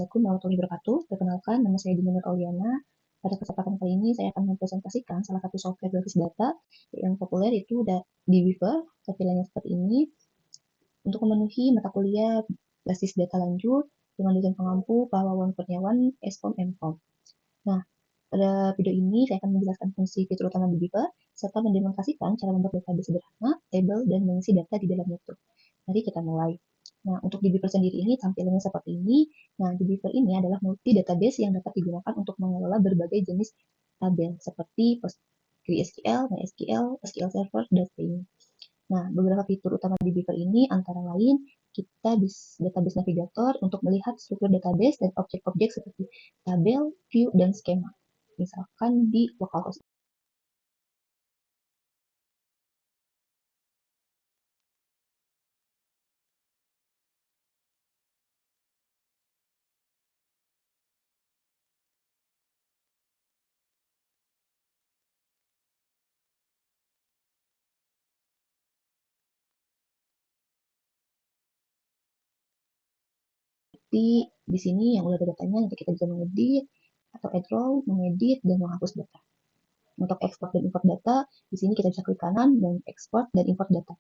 Assalamualaikum warahmatullahi wabarakatuh. Perkenalkan, nama saya Dina Nurauliana. Pada kesempatan kali ini, saya akan mempresentasikan salah satu software grafis data yang populer itu di Weaver. Tampilannya seperti ini. Untuk memenuhi mata kuliah basis data lanjut dengan dosen pengampu Pak Wawan Kurniawan, Eskom Mkom. Nah, pada video ini saya akan menjelaskan fungsi fitur utama di Weaver serta mendemonstrasikan cara membuat database sederhana, tabel, dan mengisi data di dalamnya itu. Mari kita mulai. Nah, untuk di Beaver sendiri ini tampilannya seperti ini. Nah, di Beaver ini adalah multi database yang dapat digunakan untuk mengelola berbagai jenis tabel seperti PostgreSQL, MySQL, SQL Server, dan lainnya. Nah, beberapa fitur utama di Beaver ini antara lain kita bisa database navigator untuk melihat struktur database dan objek-objek seperti tabel, view, dan skema. Misalkan di localhost. Di sini yang udah ada datanya, nanti kita bisa mengedit atau add row, mengedit, dan menghapus data. Untuk export dan import data, di sini kita bisa klik kanan dan export dan import data.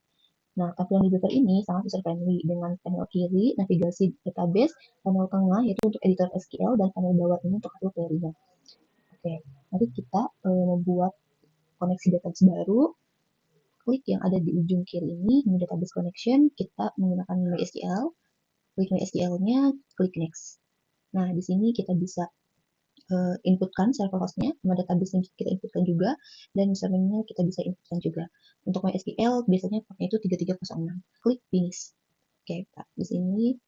Nah, tampilan di Beaver ini sangat user friendly dengan panel kiri navigasi database, panel tengah yaitu untuk editor SQL, dan panel bawah ini untuk hasil query-nya. Oke, mari kita membuat koneksi database baru. Klik yang ada di ujung kiri ini, new database connection, kita menggunakan MySQL. Klik MySQL-nya, klik next. Nah, di sini kita bisa inputkan server hostnya, sama database yang kita inputkan juga, dan username-nya kita bisa inputkan juga. Untuk MySQL biasanya pakai itu 3306. Klik finish. Oke, Pak. Di sini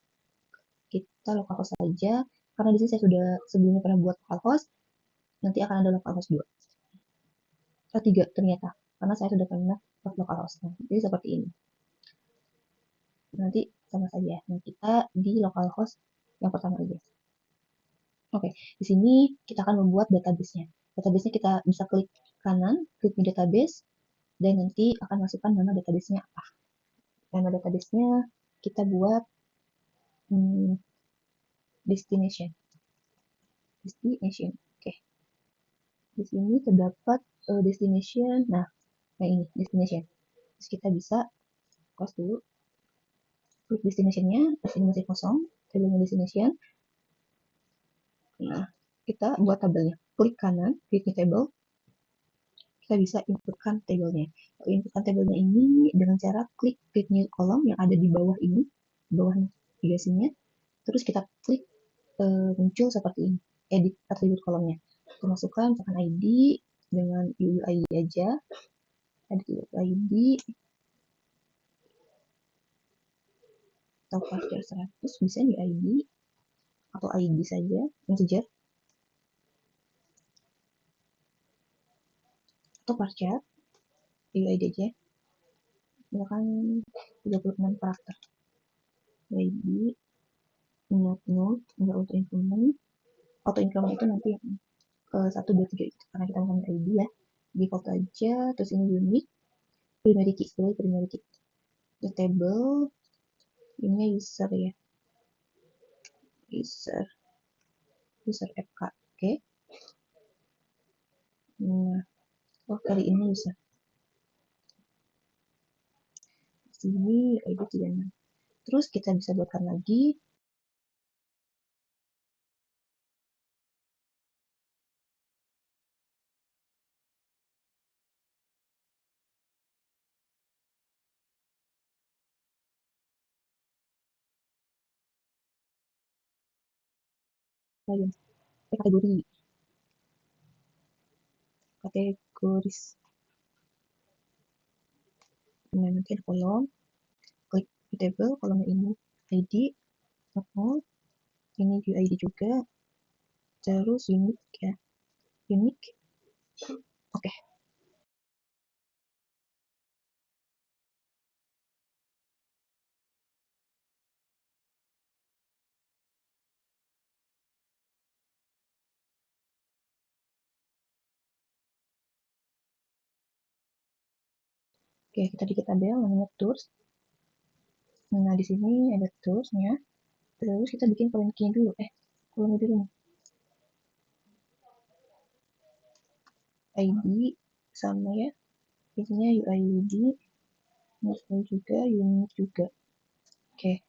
kita localhost saja, karena di sini saya sudah sebelumnya pernah buat localhost, nanti akan ada localhost 2. 3 ternyata, karena saya sudah pernah buat localhost. Nah, jadi seperti ini. Nanti sama saja. Nah, kita di localhost yang pertama aja. Oke, di sini kita akan membuat database-nya. Database-nya kita bisa klik kanan, klik di database, dan nanti akan masukkan nama database-nya apa. Nama database-nya kita buat destination. Destination. Oke. Di sini terdapat destination. Nah, ini destination. Terus kita bisa close dulu. Klik destination-nya, ini masih kosong. Tabelnya destination. Nah, kita buat tabelnya. Klik kanan, klik new table. Kita bisa inputkan tabelnya. Inputkan tabelnya ini dengan cara klik new column yang ada di bawah ini, bawah navigasinya. Terus kita klik muncul seperti ini, edit atribut kolomnya. Kita masukkan misalkan ID dengan UUID aja, edit UUID atau parser 100 bisa di ID atau ID saja, integer atau parser UUID aja, misalkan 36 karakter. ID not enggak auto increment itu nanti yang 1, 2, 3 itu karena kita menggunakan ID ya, default aja. Terus ini unique, primary key, sebagai primary key. The table ini user ya, user FK. Oke. Nah, kali ini user sini ID 36. Terus kita bisa buatkan lagi kategoris. Nah, nanti ada kolom, klik table, kolomnya ini ID, ini UID juga, terus unique ya, unique. Oke. Oke, kita dikit tabel namanya tools. Nah, di sini ada toolsnya. Terus kita bikin column key dulu. Ulangi dulu nih. ID sama ya. Isinya UID, NIST juga, unit juga. Oke.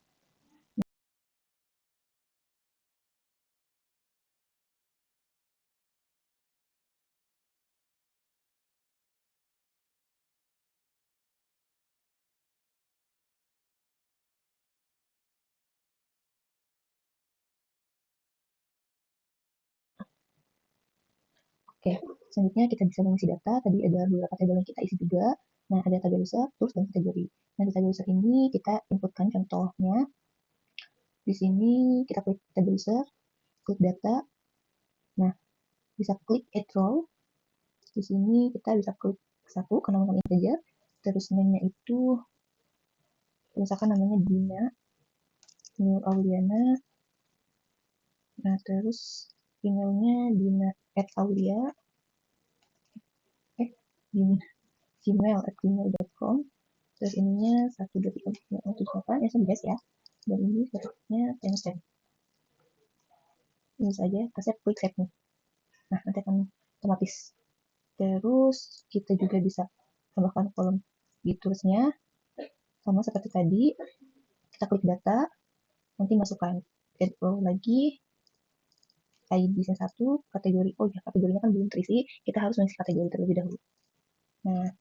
Oke, selanjutnya kita bisa mengisi data. Tadi ada beberapa tabel yang kita isi juga. Nah, ada tabel user, tools, dan kategori. Nah, di tabel user ini kita inputkan contohnya. Di sini kita klik tabel user, klik data. Nah, bisa klik add row. Di sini kita bisa klik satu karena menggunakan integer. Terus name-nya itu misalkan namanya Dina, Nur Auliana. Nah, terus emailnya Dina @aulia Dina gmail@gmail.com. Terus ininya 123 ya sudah ya. Dan ini bentuknya timestamp. Ini saja, kita klik save nih. Nah, nanti akan otomatis. Terus kita juga bisa tambahkan kolom di tulisnya sama seperti tadi. Kita klik data, nanti masukkan add row lagi, ID satu, kategori. Oh ya, kategorinya kan belum terisi, kita harus mengisi kategori terlebih dahulu. Nah,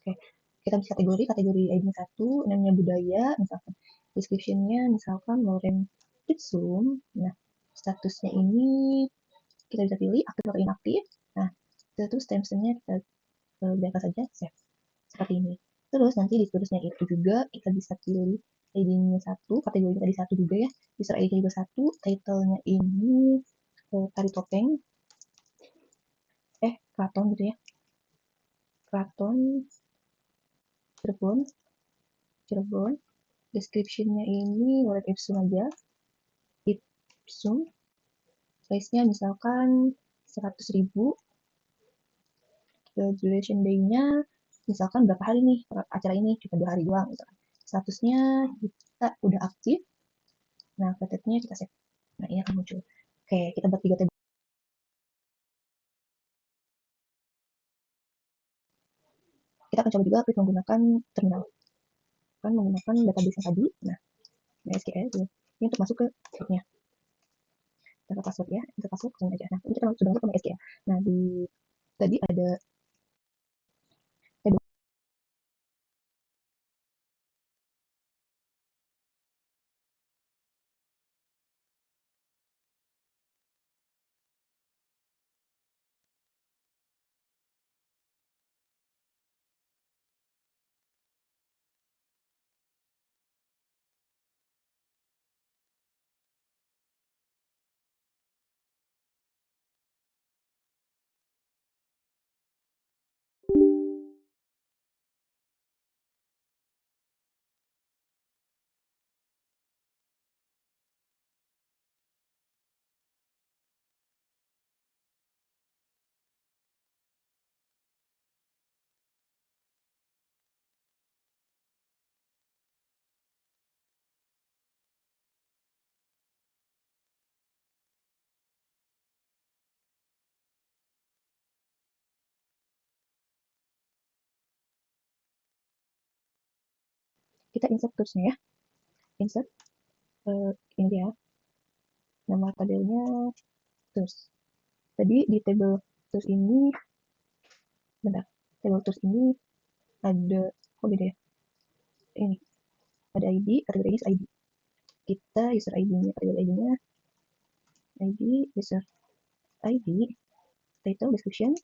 oke. Kita bisa kategori ID satu, namanya budaya, misalkan. Description-nya misalkan Loren Ipsum. Nah, statusnya ini kita bisa pilih aktif atau inaktif. Nah, terus timestamp-nya kita biarkan saja save seperti ini. Terus nanti di seterusnya itu juga kita bisa pilih ID-nya satu, kategorinya tadi satu juga ya. User ID juga satu, title-nya ini tari topeng, keraton gitu ya. Keraton Cirebon, Cirebon. Description-nya ini Loren Ipsum aja. Ipsum. Size-nya misalkan 100.000. Duration day-nya misalkan berapa hari nih acara ini, cuma 2 hari doang misalkan. Statusnya kita udah aktif. Nah, KTP-nya kita save. Nah, ini akan muncul. Oke, kita buat 3 tabel. Kita akan coba juga klik menggunakan terminal. Kan menggunakan database yang tadi. Nah, MySQL ini untuk masuk ke tabnya. Kita password ya, kita password aja. Nah, ini kita sudah masuk ke MySQL. Nah, di tadi ada tabel. Kita insert terusnya ya. Insert ini dia. Nama tabelnya terus. Tadi di tabel terus ini, bentar. Tabel terus ini ada, oh beda ya. Ini ada ID, kategori ID ID. Kita user ID-nya, kategori ID-nya ID, user ID, title, description,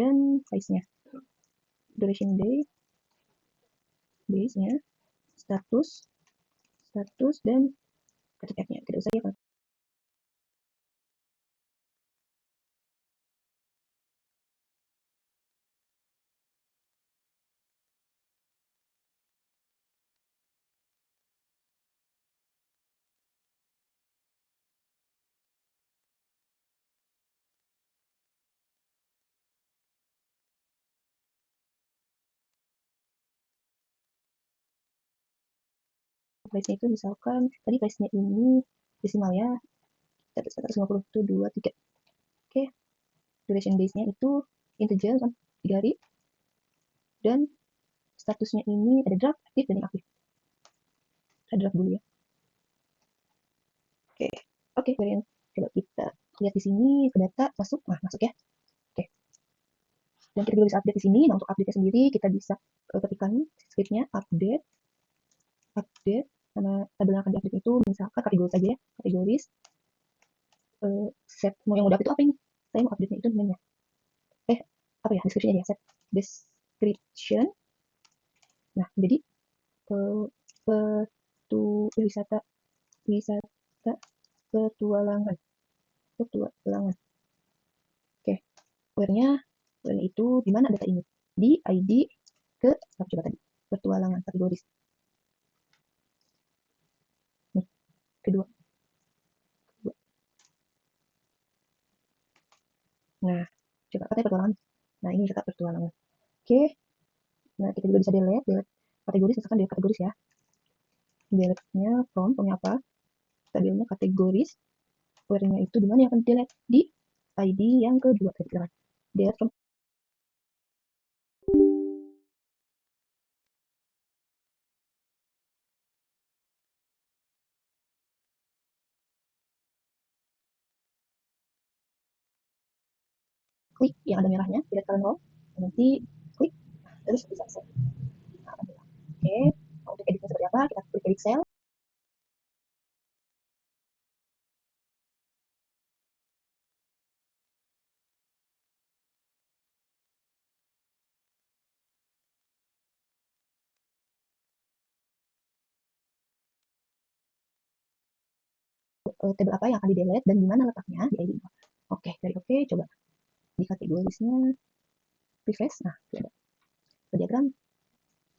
dan size-nya. Duration day, base-nya, status, dan KTP-nya. Tidak usah ya, price-nya itu misalkan tadi price-nya ini desimal ya, 150 itu 2 3. Oke, duration days-nya itu integer kan 3 hari, dan statusnya ini ada draft, aktif, dan inaktif. Ada draft dulu ya. Oke, oke, varian coba kita lihat di sini ke data masuk, nah masuk ya. Oke, dan kita juga bisa update di sini. Nah, untuk update-nya sendiri kita bisa ketikkan script-nya update, update, karena tabel yang akan diupdate itu misalkan kategori saja ya, kategoris, set mau yang udah itu apa ini? Saya mau update-nya itu namanya. Apa ya, description-nya ya, set description. Nah, jadi wisata wisata petualangan petualangan. Oke, where-nya itu di mana data ini? Di ID ke apa coba tadi? Petualangan kategoris. Nih, kedua. Nah, coba katanya petualangan. Nah, ini kata petualangan. Oke. Nah, kita juga bisa delete kategoris, misalkan delete kategoris ya. Delete-nya from, punya apa? Tabelnya kategoris. Where-nya itu di mana yang akan delete? Di ID yang kedua. Delete from. Klik yang ada merahnya, delete current row. Nanti klik, terus bisa save. Nah, oke. Untuk editnya seperti apa? Kita klik edit cell. Table apa yang akan di delete dan di mana letaknya di ID. Oke, dari oke, coba di kategorisnya refresh. Nah, ada diagram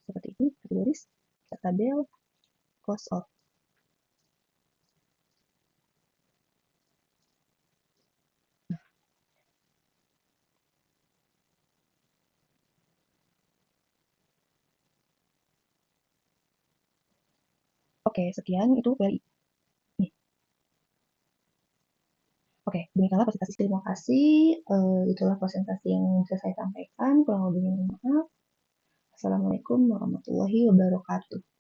seperti ini, kategoris, tabel, cost of. Oke, sekian itu query. Nih. Oke, demikianlah presentasi. Terima kasih. Itulah presentasi yang bisa saya sampaikan. Kurang lebihnya mohon maaf. Assalamualaikum warahmatullahi wabarakatuh.